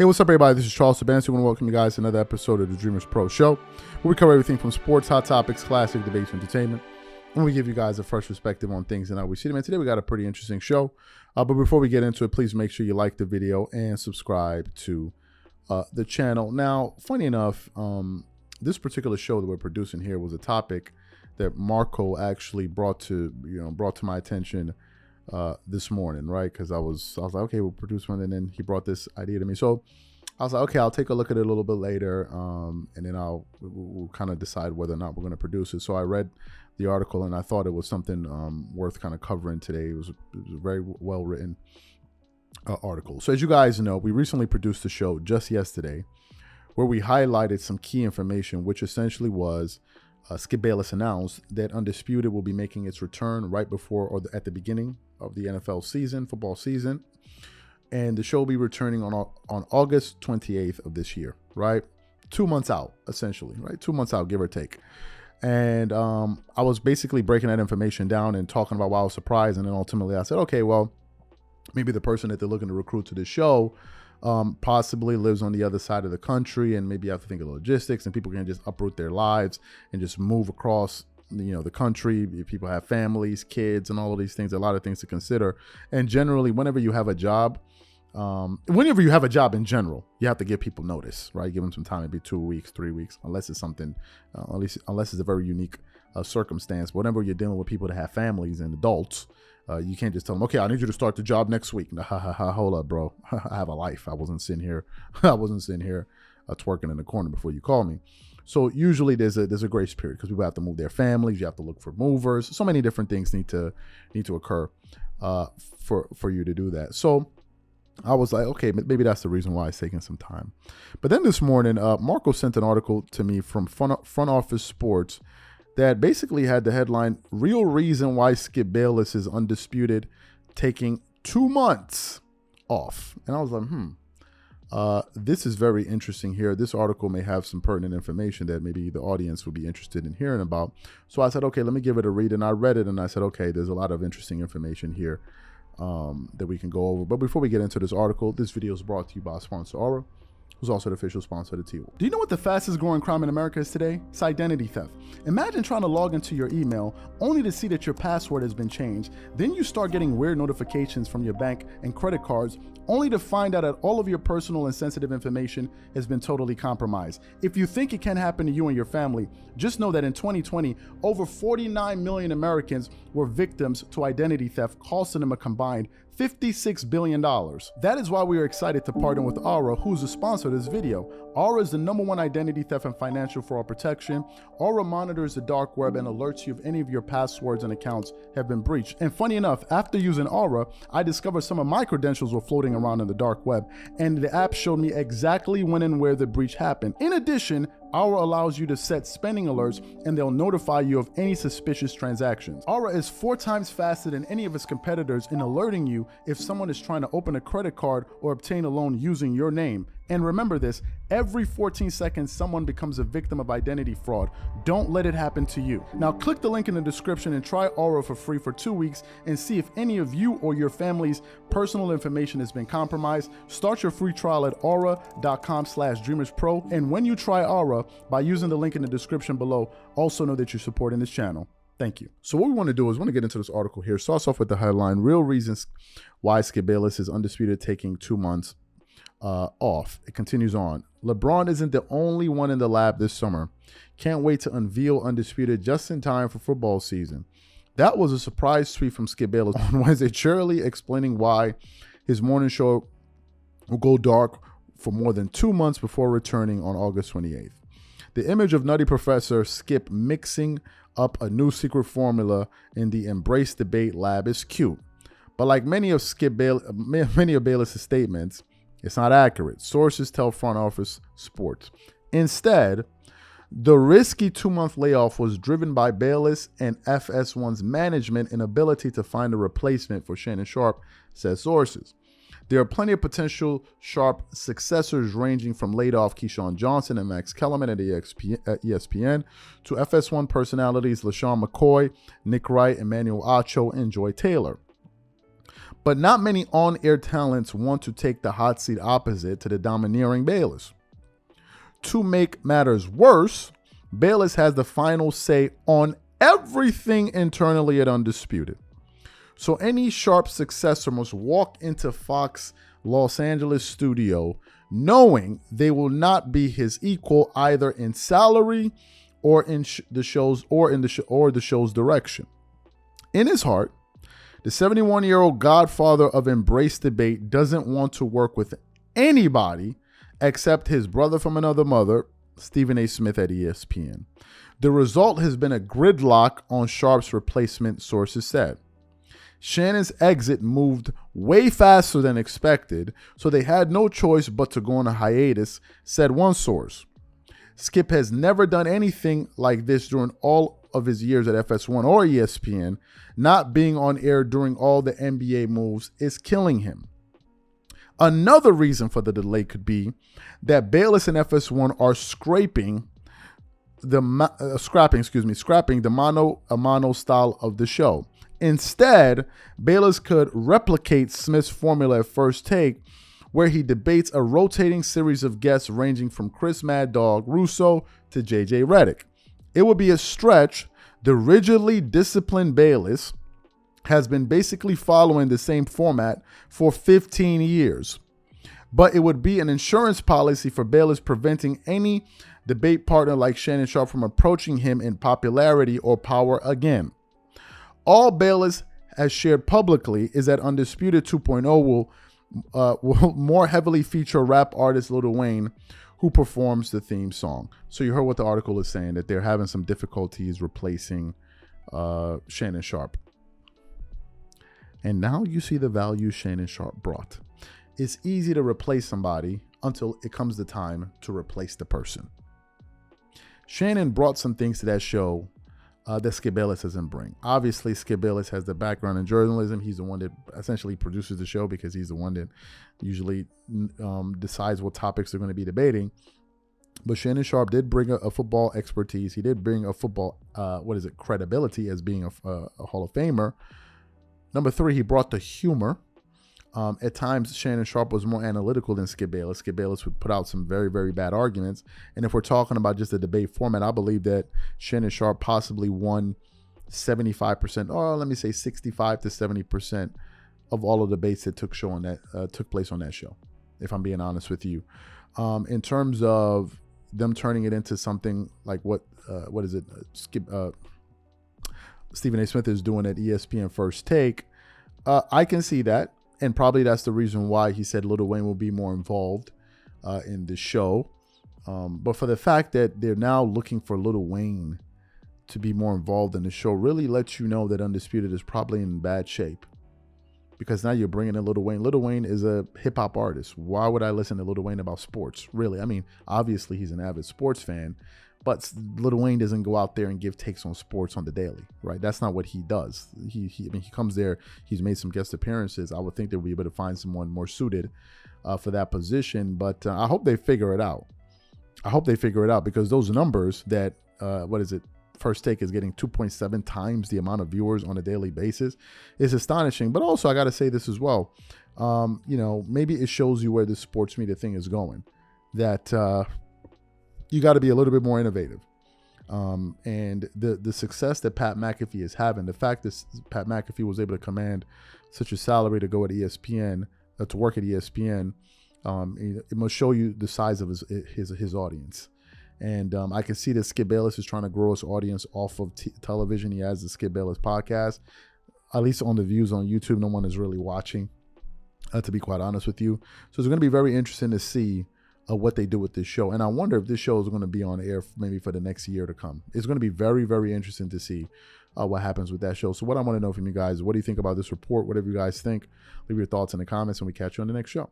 Hey, what's up, everybody? This is Charles Sabansi. I want to welcome you guys to another episode of the Dreamerspro Show, where we cover everything from sports, hot topics, classic debates, entertainment, and we give you guys a fresh perspective on things and how we see them. And today we got a pretty interesting show. But before we get into it, please make sure you like the video and subscribe to the channel. Now, funny enough, this particular show that we're producing here was a topic that Marco actually brought to my attention this morning, right? Because I was like, okay, we'll produce one, and then he brought this idea to me. So I was like, okay, I'll take a look at it a little bit later, and then we'll kind of decide whether or not we're going to produce it. So I read the article, and I thought it was something worth kind of covering today. It was a very well written article. So as you guys know, we recently produced a show just yesterday where we highlighted some key information, which essentially was Skip Bayless announced that Undisputed will be making its return right before or at the beginning of the NFL season, football season. And the show will be returning on August 28th of this year, right? 2 months out, essentially, right? 2 months out, give or take. And I was basically breaking that information down and talking about why I was surprised. And then ultimately I said, okay, well, maybe the person that they're looking to recruit to the show possibly lives on the other side of the country, and maybe you have to think of logistics, and people can just uproot their lives and just move across the country. People have families, kids, and all of these things, a lot of things to consider. And generally, whenever you have a job in general, you have to give people notice, right? Give them some time, maybe 2 weeks, 3 weeks, unless it's something, unless it's a very unique circumstance. But whenever you're dealing with people that have families and adults, you can't just tell them, okay, I need you to start the job next week. Hold up, bro. I have a life. I wasn't sitting here twerking in the corner before you call me. So usually there's a grace period because people have to move their families. You have to look for movers. So many different things need to occur for you to do that. So I was like, okay, maybe that's the reason why it's taking some time. But then this morning, Marco sent an article to me from Front Office Sports that basically had the headline, "Real Reason Why Skip Bayless is Undisputed Taking 2 months Off." And I was like, this is very interesting here. This article may have some pertinent information that maybe the audience would be interested in hearing about. So I said, okay, let me give it a read. And I read it and I said, okay, there's a lot of interesting information here that we can go over. But before we get into this article, this video is brought to you by sponsor Aura, who's also the official sponsor of the T-Wolf. Do you know what the fastest growing crime in America is today? It's identity theft. Imagine trying to log into your email only to see that your password has been changed. Then you start getting weird notifications from your bank and credit cards only to find out that all of your personal and sensitive information has been totally compromised. If you think it can happen to you and your family, just know that in 2020, over 49 million Americans were victims to identity theft, costing them a combined $56 billion. That is why we are excited to partner with Aura, who's the sponsor of this video. Aura is the #1 identity theft and financial fraud protection. Aura monitors the dark web and alerts you if any of your passwords and accounts have been breached. And funny enough, after using Aura, I discovered some of my credentials were floating around in the dark web, and the app showed me exactly when and where the breach happened. In addition, Aura allows you to set spending alerts, and they'll notify you of any suspicious transactions. Aura is 4 times faster than any of its competitors in alerting you if someone is trying to open a credit card or obtain a loan using your name. And remember this, every 14 seconds, someone becomes a victim of identity fraud. Don't let it happen to you. Now click the link in the description and try Aura for free for 2 weeks and see if any of you or your family's personal information has been compromised. Start your free trial at aura.com/dreamerspro. And when you try Aura by using the link in the description below, also know that you're supporting this channel. Thank you. So what we want to do is get into this article here. Starts off with the headline, "Real Reasons Why Skip Bayless is Undisputed Taking 2 months off." It continues on. "LeBron isn't the only one in the lab this summer. Can't wait to unveil Undisputed just in time for football season." That was a surprise tweet from Skip Bayless on Wednesday, cheerily explaining why his morning show will go dark for more than 2 months before returning on August 28th. The image of Nutty Professor Skip mixing up a new secret formula in the Embrace Debate lab is cute, but like many of Bayless's statements, it's not accurate. Sources tell Front Office Sports. Instead, the risky 2-month layoff was driven by Bayless and FS1's management inability to find a replacement for Shannon Sharpe, says sources. There are plenty of potential Sharpe successors, ranging from laid-off Keyshawn Johnson and Max Kellerman at ESPN to FS1 personalities LaShawn McCoy, Nick Wright, Emmanuel Acho, and Joy Taylor. But not many on-air talents want to take the hot seat opposite to the domineering Bayless. To make matters worse, Bayless has the final say on everything internally at Undisputed. So any Sharpe successor must walk into Fox Los Angeles studio knowing they will not be his equal either in salary or in the show's direction. In his heart, the 71-year-old godfather of embrace debate doesn't want to work with anybody except his brother from another mother, Stephen A. Smith at ESPN. The result has been a gridlock on Sharpe's replacement, sources said. Shannon's exit moved way faster than expected, so they had no choice but to go on a hiatus, said one source. Skip has never done anything like this during all of his years at FS1 or ESPN. Not being on air during all the NBA moves is killing him. Another reason for the delay could be that Bayless and FS1 are scrapping the mano a mano style of the show. Instead, Bayless could replicate Smith's formula at First Take, where he debates a rotating series of guests ranging from Chris Mad Dog Russo to JJ Redick. It would be a stretch. The rigidly disciplined Bayless has been basically following the same format for 15 years. But it would be an insurance policy for Bayless, preventing any debate partner like Shannon Sharpe from approaching him in popularity or power again. All Bayless has shared publicly is that Undisputed 2.0 will more heavily feature rap artist Lil Wayne, who performs the theme song. So you heard what the article is saying, that they're having some difficulties replacing Shannon Sharpe. And now you see the value Shannon Sharpe brought. It's easy to replace somebody until it comes the time to replace the person. Shannon brought some things to that show that Skip Bayless doesn't bring. Obviously, Skip Bayless has the background in journalism. He's the one that essentially produces the show because he's the one that usually decides what topics they're going to be debating. But Shannon Sharpe did bring a football expertise. He did bring a football, credibility as being a Hall of Famer. Number 3, he brought the humor. At times, Shannon Sharpe was more analytical than Skip Bayless. Skip Bayless would put out some very, very bad arguments. And if we're talking about just the debate format, I believe that Shannon Sharpe possibly won 75%, or let me say 65 to 70% of all of the debates that took place on that show, if I'm being honest with you. In terms of them turning it into something like Stephen A. Smith is doing at ESPN First Take, I can see that. And probably that's the reason why he said Lil Wayne will be more involved in the show. But for the fact that they're now looking for Lil Wayne to be more involved in the show really lets you know that Undisputed is probably in bad shape. Because now you're bringing in Lil Wayne. Lil Wayne is a hip-hop artist. Why would I listen to Lil Wayne about sports? Really? I mean, obviously he's an avid sports fan. But Lil Wayne doesn't go out there and give takes on sports on the daily, right? That's not what he does. He comes there. He's made some guest appearances. I would think they'll be able to find someone more suited for that position. But I hope they figure it out. I hope they figure it out because those numbers that, First Take is getting 2.7 times the amount of viewers on a daily basis is astonishing. But also, I got to say this as well. Maybe it shows you where this sports media thing is going. That you got to be a little bit more innovative. And the success that Pat McAfee is having, the fact that Pat McAfee was able to command such a salary to go at ESPN, to work at ESPN, it must show you the size of his audience. And I can see that Skip Bayless is trying to grow his audience off of television. He has the Skip Bayless podcast. At least on the views on YouTube, no one is really watching, to be quite honest with you. So it's going to be very interesting to see what they do with this show. And I wonder if this show is going to be on air maybe for the next year to come. It's going to be very, very interesting to see what happens with that show. So what I want to know from you guys, what do you think about this report? Whatever you guys think, leave your thoughts in the comments and we catch you on the next show.